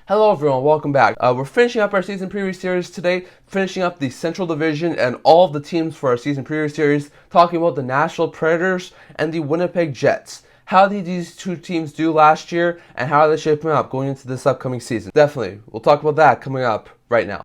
Hello everyone, welcome back. We're finishing up our season preview series today, finishing up the Central Division and all of the teams for our season preview series, talking about the Nashville Predators and the Winnipeg Jets. How did these two teams do last year, and how are they shaping up going into this upcoming season? Definitely, we'll talk about that coming up right now.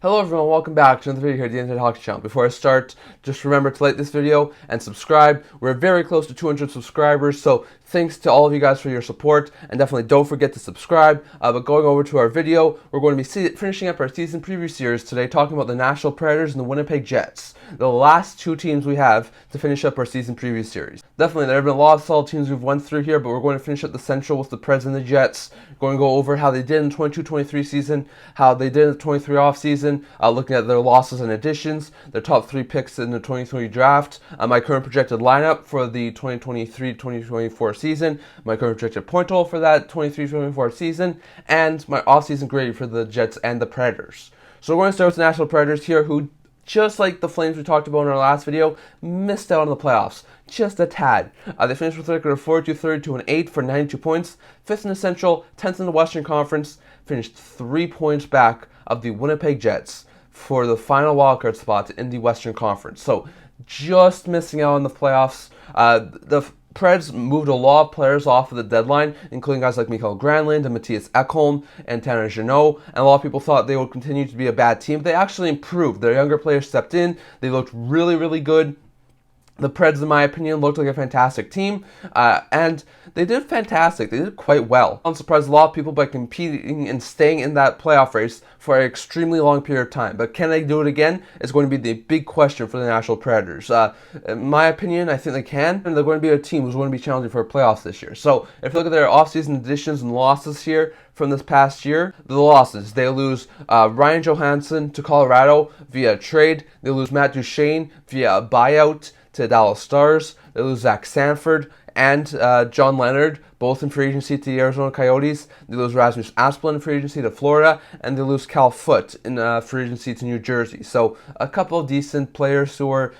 Hello everyone, welcome back to another video here at the Internet Hockey Channel. Before I start, just remember to like this video and subscribe. We're very close to 200 subscribers, so thanks to all of you guys for your support, and definitely don't forget to subscribe. But going over to our video, we're going to be finishing up our season preview series today, talking about the Nashville Predators and the Winnipeg Jets, the last two teams we have to finish up our season preview series. Definitely, there have been a lot of solid teams we've went through here, but we're going to finish up the Central with the Preds and the Jets. We're going to go over how they did in the 22-23 season, how they did in the 23 offseason, looking at their losses and additions, their top three picks in the 2020 draft, my current projected lineup for the 2023-2024 season, my current projected point total for that 23-24 season, and my offseason grade for the Jets and the Predators. So we're going to start with the Nashville Predators here, who, just like the Flames we talked about in our last video, missed out on the playoffs. Just a tad. They finished with a record of 42-32-8 for 92 points, 5th in the Central, 10th in the Western Conference, finished 3 points back of the Winnipeg Jets for the final wildcard spot in the Western Conference. So just missing out on the playoffs. The Preds moved a lot of players off of the deadline, including guys like Mikael Granlund and Mattias Ekholm and Tanner Jeannot, and a lot of people thought they would continue to be a bad team. They actually improved. Their younger players stepped in. They looked really, really good. The Preds, in my opinion, looked like a fantastic team, and they did fantastic. They did quite well. I'm surprised a lot of people by competing and staying in that playoff race for an extremely long period of time. But can they do it again? Is going to be the big question for the Nashville Predators. In my opinion, I think they can, and they're going to be a team who's going to be challenging for playoffs this year. So if you look at their offseason additions and losses here from this past year, the losses, they lose Ryan Johansen to Colorado via trade. They lose Matt Duchene via a buyout to Dallas Stars. They lose Zach Sanford and John Leonard, both in free agency to the Arizona Coyotes. They lose Rasmus Asplund in free agency to Florida, and they lose Cal Foote in free agency to New Jersey. So a couple of decent players who were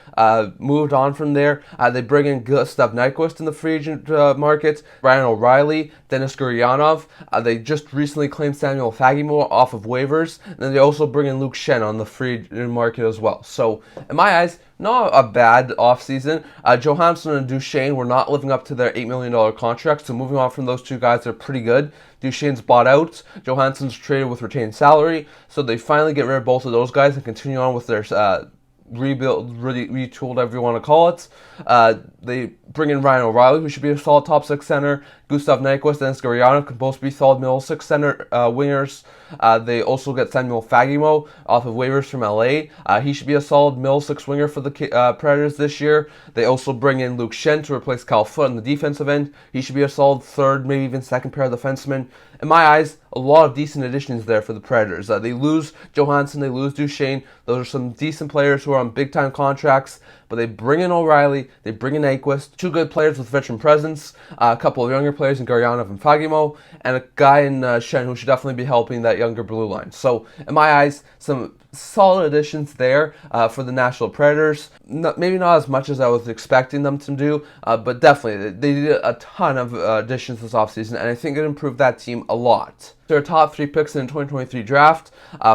moved on from there. They bring in Gustav Nyquist in the free agent market, Ryan O'Reilly, Denis Gurianov. They just recently claimed Samuel Fagemo off of waivers, and then they also bring in Luke Schenn on the free agent market as well. So in my eyes, not a bad offseason. Johansson and Duchene were not living up to their $8 million contracts, so moving on from those two guys, they're pretty good. Duchene's bought out, Johansson's traded with retained salary, so they finally get rid of both of those guys and continue on with their rebuild, retooled, whatever you want to call it. They bring in Ryan O'Reilly, who should be a solid top six center. Gustav Nyquist and Denis Gurianov can both be solid middle six center wingers. They also get Samuel Fagemo off of waivers from LA. He should be a solid middle six winger for the Predators this year. They also bring in Luke Schenn to replace Cal Foote on the defensive end. He should be a solid third, maybe even second pair of defensemen. In my eyes, a lot of decent additions there for the Predators. They lose Johansson, they lose Duchene. Those are some decent players who are on big-time contracts, but they bring in O'Reilly, they bring in Nyquist, two good players with veteran presence, a couple of younger players in Gurianov and Fagemo, and a guy in Schenn who should definitely be helping that younger blue line. So, in my eyes, some solid additions there for the Nashville Predators. Maybe not as much as I was expecting them to do, but definitely they did a ton of additions this offseason, and I think it improved that team a lot. Their top three picks in the 2023 draft,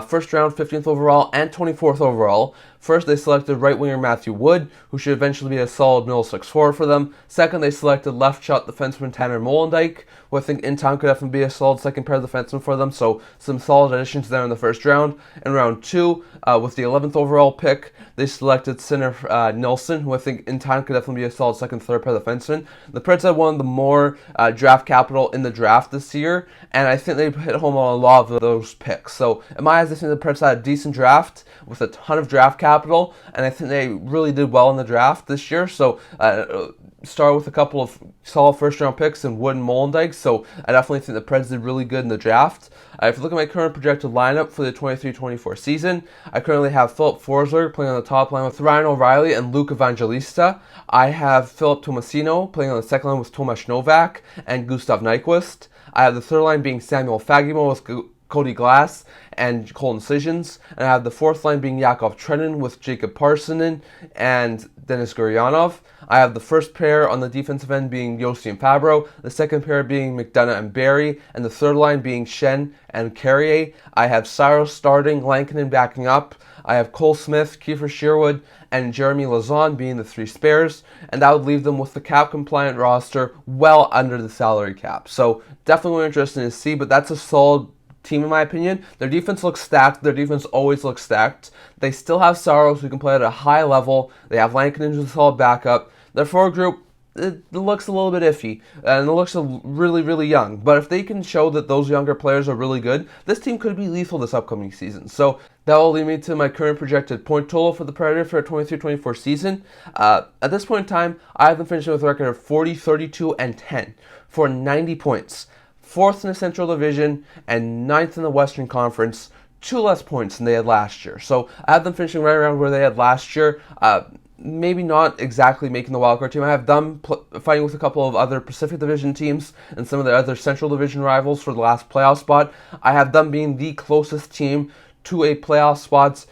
first round, 15th overall, and 24th overall. First, they selected right winger Matthew Wood, who should eventually be a solid middle six forward for them. Second, they selected left shot defenseman Tanner Molendyk, who I think in time could definitely be a solid second pair of defensemen for them. So some solid additions there in the first round. In round two, with the 11th overall pick, they selected center Nilsson, who I think in time could definitely be a solid second, third pair of defensemen. The Preds had one of the more draft capital in the draft this year, and I think they hit home on a lot of those picks. So in my eyes, I think the Preds had a decent draft with a ton of draft capital, and I think they really did well in the draft this year. So start with a couple of solid first round picks in Wood and Molendyk, so I definitely think the Preds did really good in the draft. If you look at my current projected lineup for the 23-24 season, I currently have Philip Forsberg playing on the top line with Ryan O'Reilly and Luke Evangelista. I have Philip Tomasino playing on the second line with Tomasz Novak and Gustav Nyquist. I have the third line being Samuel Fagemo with Cody Glass and Colton Sissons. And I have the fourth line being Yakov Trenin with Jacob Parsonen and Denis Gurianov. I have the first pair on the defensive end being Yossi and Fabro, the second pair being McDonough and Barry, and the third line being Schenn and Carrier. I have Saros starting, Lankinen backing up. I have Cole Smith, Kiefer Sherwood, and Jeremy Lauzon being the three spares, and that would leave them with the cap-compliant roster well under the salary cap. So definitely interesting to see, but that's a solid team in my opinion. Their defense looks stacked. Their defense always looks stacked. They still have Saros who can play at a high level. They have Lankinen who's a solid backup. Their forward group, it looks a little bit iffy, and it looks really, really young. But if they can show that those younger players are really good, this team could be lethal this upcoming season. So that will lead me to my current projected point total for the Predators for a 23-24 season. At this point in time, I have them finishing with a record of 40, 32, and 10 for 90 points. 4th in the Central Division and 9th in the Western Conference. 2 less points than they had last year. So I have them finishing right around where they had last year. Maybe not exactly making the wildcard team. I have them fighting with a couple of other Pacific Division teams and some of the other Central Division rivals for the last playoff spot. I have them being the closest team to a playoff spot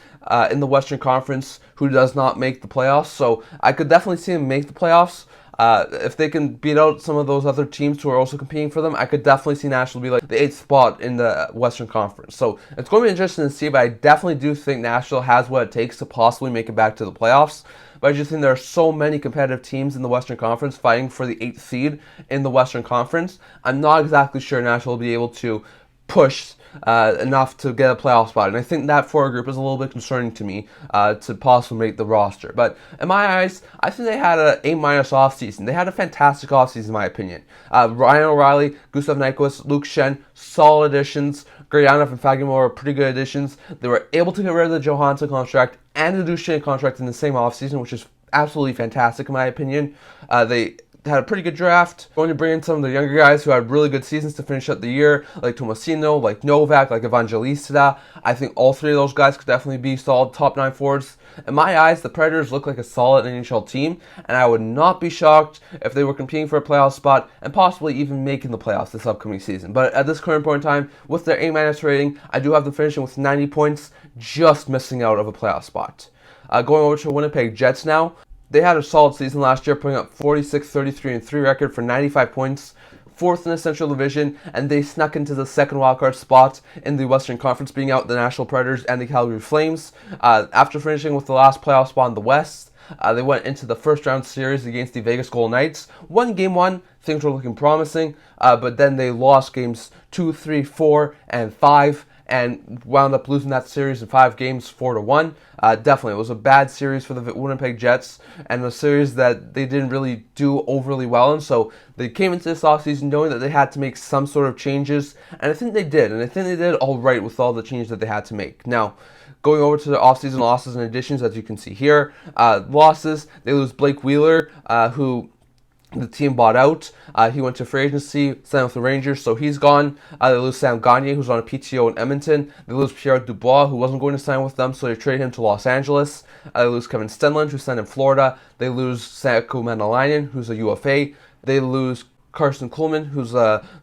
in the Western Conference who does not make the playoffs. So I could definitely see them make the playoffs. If they can beat out some of those other teams who are also competing for them, I could definitely see Nashville be like the 8th spot in the Western Conference. So it's going to be interesting to see, but I definitely do think Nashville has what it takes to possibly make it back to the playoffs. But I just think there are so many competitive teams in the Western Conference fighting for the 8th seed in the Western Conference. I'm not exactly sure Nashville will be able to push enough to get a playoff spot, and I think that forward group is a little bit concerning to me to possibly make the roster. But in my eyes, I think they had an A- offseason. They had a fantastic offseason in my opinion. Ryan O'Reilly, Gustav Nyquist, Luke Schenn, solid additions. Gurianov and Fagemo are pretty good additions. They were able to get rid of the Johansen contract and the Duchene contract in the same offseason, which is absolutely fantastic in my opinion. They had a pretty good draft. Going to bring in some of the younger guys who had really good seasons to finish out the year, like Tomasino, like Novak, like Evangelista. I think all three of those guys could definitely be solid top 9 forwards. In my eyes, the Predators look like a solid NHL team, and I would not be shocked if they were competing for a playoff spot and possibly even making the playoffs this upcoming season. But at this current point in time, with their A- rating, I do have them finishing with 90 points, just missing out of a playoff spot. Going over to Winnipeg Jets now. They had a solid season last year, putting up 46, 33, and 3 record for 95 points, 4th in the Central Division, and they snuck into the second wildcard spot in the Western Conference, beating out the Nashville Predators and the Calgary Flames. After finishing with the last playoff spot in the West, they went into the first round series against the Vegas Golden Knights. Won game 1, things were looking promising, but then they lost games 2, 3, 4, and 5. And wound up losing that series in 5 games, 4-1. Definitely, it was a bad series for the Winnipeg Jets, and a series that they didn't really do overly well in. So they came into this offseason knowing that they had to make some sort of changes, and I think they did. And I think they did all right with all the changes that they had to make. Now, going over to the offseason losses and additions, as you can see here, losses, they lose Blake Wheeler, who the team bought out. He went to free agency, signed with the Rangers, so he's gone. They lose Sam Gagner, who's on a PTO in Edmonton. They lose Pierre Dubois, who wasn't going to sign with them, so they trade him to Los Angeles. They lose Kevin Stenlund, who signed in Florida. They lose Saku Manalainen, who's a UFA. They lose Carson Kuhlman, who's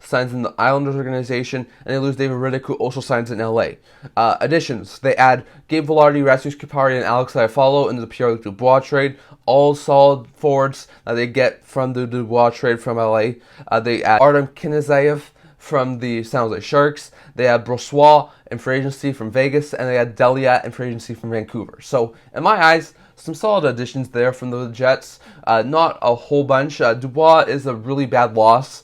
signs in the Islanders organization, and they lose David Riddick, who also signs in LA. Additions, they add Gabe Vilardi, Rasmus Kupari, and Alex Iafallo into the Pierre-Luc Dubois trade. All solid forwards that they get from the Dubois trade from LA. They add Artem Knizaev from the San Jose Sharks. They had Brossois in free agency from Vegas, and they had Delia in free agency from Vancouver. So, in my eyes, some solid additions there from the Jets. Not a whole bunch. Dubois is a really bad loss.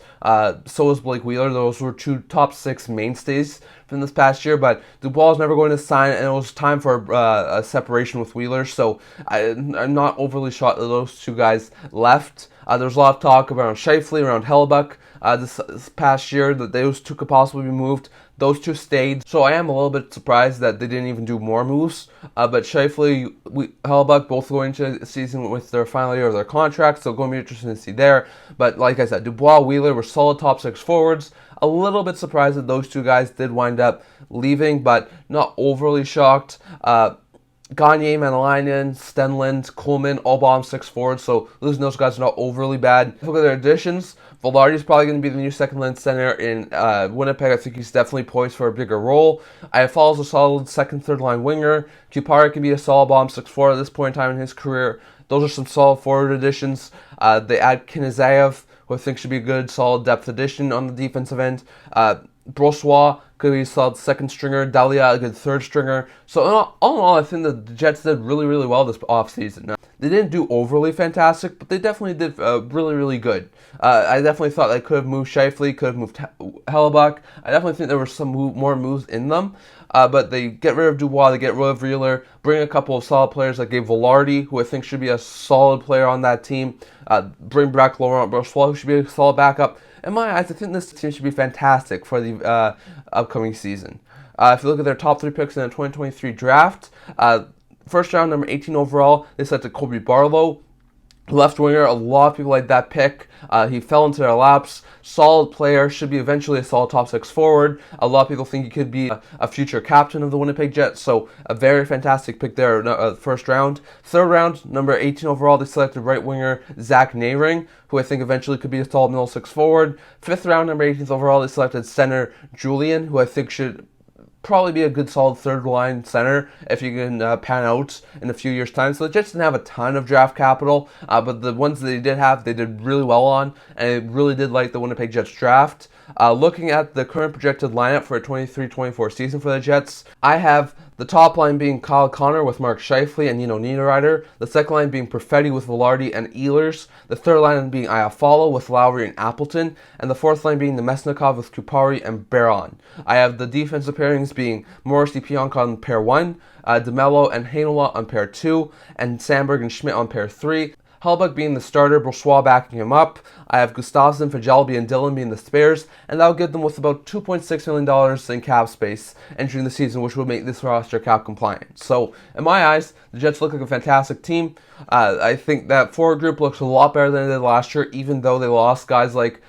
So is Blake Wheeler. Those were 2 top 6 mainstays from this past year, but Dubois was never going to sign, and it was time for a separation with Wheeler. So I'm not overly shocked that those 2 guys left. There's a lot of talk around Scheifele, around Hellebuyck this past year, that those 2 could possibly be moved. Those 2 stayed, so I am a little bit surprised that they didn't even do more moves. But Scheifele, Hellebuyck, both going into the season with their final year of their contracts, so going to be interesting to see there. But like I said, Dubois, Wheeler were solid top 6 forwards. A little bit surprised that those 2 guys did wind up leaving, but not overly shocked. Gagne, Manalainen, Stenlund, Coleman, all bottom six forwards, so losing those guys are not overly bad. Look at their additions. Velarde's probably going to be the new second-line center in Winnipeg. I think he's definitely poised for a bigger role. Iafallo's a solid second, third-line winger. Kupari can be a solid bottom six forward at this point in time in his career. Those are some solid forward additions. They add Kniazev, who I think should be a good, solid depth addition on the defensive end. Brossoit could be a solid second stringer. Dahlia, a good third stringer. So all in all, I think the Jets did really, really well this offseason. Now, they didn't do overly fantastic, but they definitely did really, really good. I definitely thought they could have moved Scheifele, could have moved Hellebuyck. I definitely think there were some more moves in them. But they get rid of Dubois, they get rid of Wheeler, bring a couple of solid players like Velarde, who I think should be a solid player on that team. Bring back Laurent Brossoit, who should be a solid backup. In my eyes, I think this team should be fantastic for the upcoming season. If you look at their top 3 picks in the 2023 draft, first round, number 18 overall, they selected Colby Barlow. Left winger, a lot of people like that pick. He fell into their laps. Solid player, should be eventually a solid top 6 forward. A lot of people think he could be a future captain of the Winnipeg Jets, so a very fantastic pick there, first round. Third round, number 18 overall, they selected right winger Zach Nehring, who I think eventually could be a solid middle 6 forward. Fifth round, number 18th overall, they selected center Julian, who I think should probably be a good solid third line center if you can pan out in a few years' time. So the Jets didn't have a ton of draft capital, but the ones that they did have, they did really well on, and I really did like the Winnipeg Jets draft. Looking at the current projected lineup for a 23-24 season for the Jets, I have the top line being Kyle Connor with Mark Scheifele and Nino Niederreiter, the second line being Perfetti with Velarde and Ehlers, the third line being Iafallo with Lowry and Appleton, and the fourth line being Nemesnikov with Kupari and Barron. I have the defensive pairings being Morrissey Pionk on pair 1, DeMello and Heinola on pair 2, and Sandberg and Schmidt on pair 3. Hellebuyck being the starter, Brossoit backing him up. I have Gustafsson, Fajalbi, and Dillon being the spares, and that will give them with about $2.6 million in cap space entering the season, which would make this roster cap compliant. So, in my eyes, the Jets look like a fantastic team. I think that forward group looks a lot better than it did last year, even though they lost guys like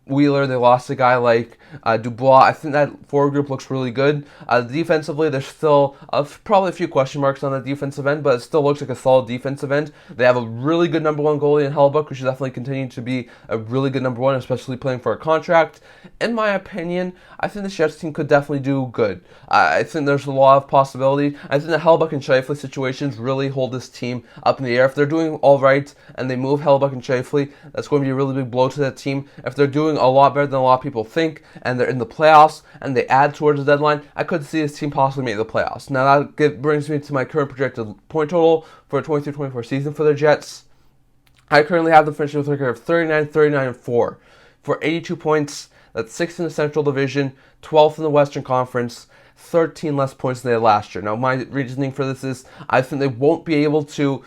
Wheeler, they lost a guy like Dubois. I think that forward group looks really good. Defensively, there's still probably a few question marks on the defensive end, but it still looks like a solid defensive end. They have a really good number 1 goalie in Hellebuyck, who should definitely continue to be a really good number 1, especially playing for a contract. In my opinion, I think the Jets team could definitely do good. I think there's a lot of possibility. I think the Hellebuyck and Scheifele situations really hold this team up in the air. If they're doing all right and they move Hellebuyck and Scheifele, that's going to be a really big blow to that team. If they're doing a lot better than a lot of people think, and they're in the playoffs, and they add towards the deadline, I could see this team possibly make the playoffs. Now that brings me to my current projected point total for a 23-24 season for the Jets. I currently have them finishing with a record of 39, 39, and 4 for 82 points. That's 6th in the Central Division, 12th in the Western Conference, 13 less points than they had last year. Now, my reasoning for this is I think they won't be able to,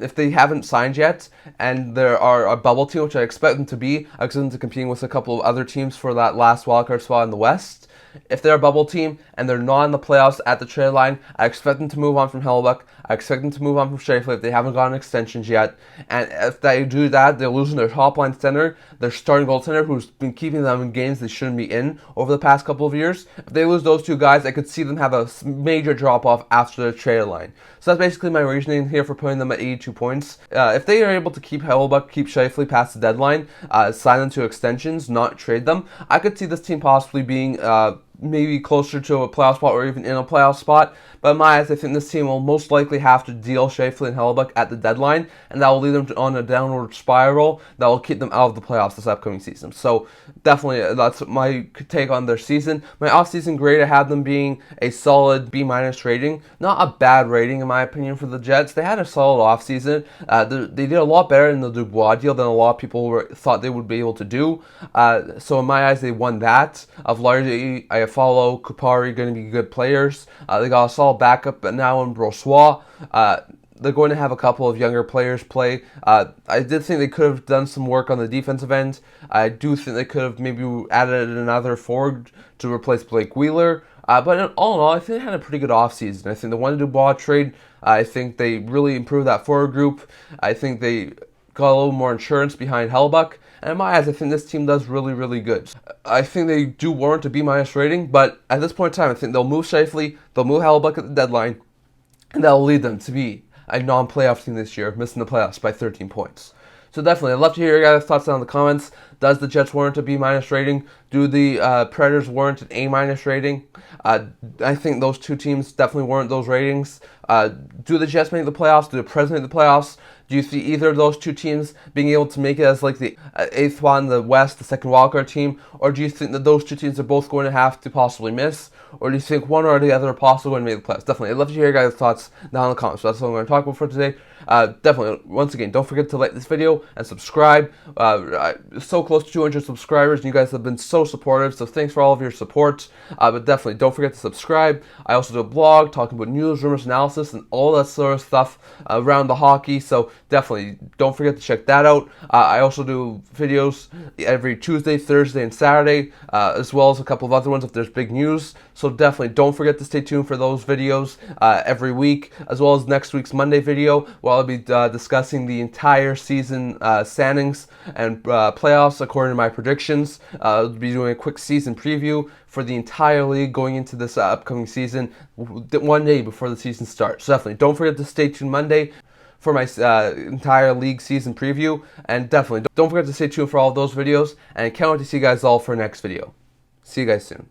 if they haven't signed yet, and there are a bubble team, which I expect them to be, I expect them to competing with a couple of other teams for that last wildcard spot in the West. If they're a bubble team and they're not in the playoffs at the trade line, I expect them to move on from Hellebuyck. I expect them to move on from Scheifele if they haven't gotten extensions yet. And if they do that, they're losing their top line center, their starting goaltender, who's been keeping them in games they shouldn't be in over the past couple of years. If they lose those two guys, I could see them have a major drop-off after the trade line. So that's basically my reasoning here for putting them at 82 points. If they are able to keep Hellebuyck, keep Scheifele past the deadline, sign them to extensions, not trade them, I could see this team possibly being maybe closer to a playoff spot or even in a playoff spot. But in my eyes, I think this team will most likely have to deal Scheifele and Hellebuyck at the deadline, and that will lead them on a downward spiral that will keep them out of the playoffs this upcoming season. So definitely, that's my take on their season. My offseason grade, I have them being a solid B- rating. Not a bad rating, in my opinion, for the Jets. They had a solid offseason. They did a lot better in the Dubois deal than a lot of people thought they would be able to do. So in my eyes, they won that. Of largely, Iafallo, Kupari, going to be good players. They got a solid backup, but now in Brossoit, they're going to have a couple of younger players play. I did think they could have done some work on the defensive end. I do think they could have maybe added another forward to replace Blake Wheeler. But all in all, I think they had a pretty good offseason. I think the one Dubois trade, I think they really improved that forward group. I think they got a little more insurance behind Hellebuyck. And in my eyes, I think this team does really, really good. I think they do warrant a B- rating, but at this point in time, I think they'll move Scheifele, they'll move Hellebuyck at the deadline, and that will lead them to be a non-playoff team this year, missing the playoffs by 13 points. So definitely, I'd love to hear your guys' thoughts down in the comments. Does the Jets warrant a B- rating? Do the Predators warrant an A- rating? I think those two teams definitely warrant those ratings. Do the Jets make the playoffs? Do the Preds make the playoffs? Do you see either of those two teams being able to make it as like the 8th spot in the West, the second wildcard team? Or do you think that those two teams are both going to have to possibly miss? Or do you think one or the other are possibly going to make the playoffs? Definitely, I'd love to hear your guys' thoughts down in the comments. So that's what I'm going to talk about for today. Definitely, once again, don't forget to like this video and subscribe. So close to 200 subscribers, and you guys have been so supportive, so thanks for all of your support. But definitely, don't forget to subscribe. I also do a blog talking about news, rumors, analysis, and all that sort of stuff around the hockey, so definitely don't forget to check that out. I also do videos every Tuesday, Thursday, and Saturday, as well as a couple of other ones if there's big news. So definitely don't forget to stay tuned for those videos every week, as well as next week's Monday video, where I'll be discussing the entire season standings and playoffs according to my predictions. I'll be doing a quick season preview for the entire league going into this upcoming season, one day before the season starts. So definitely don't forget to stay tuned Monday for my entire league season preview, and definitely don't forget to stay tuned for all of those videos, and I can't wait to see you guys all for next video. See you guys soon.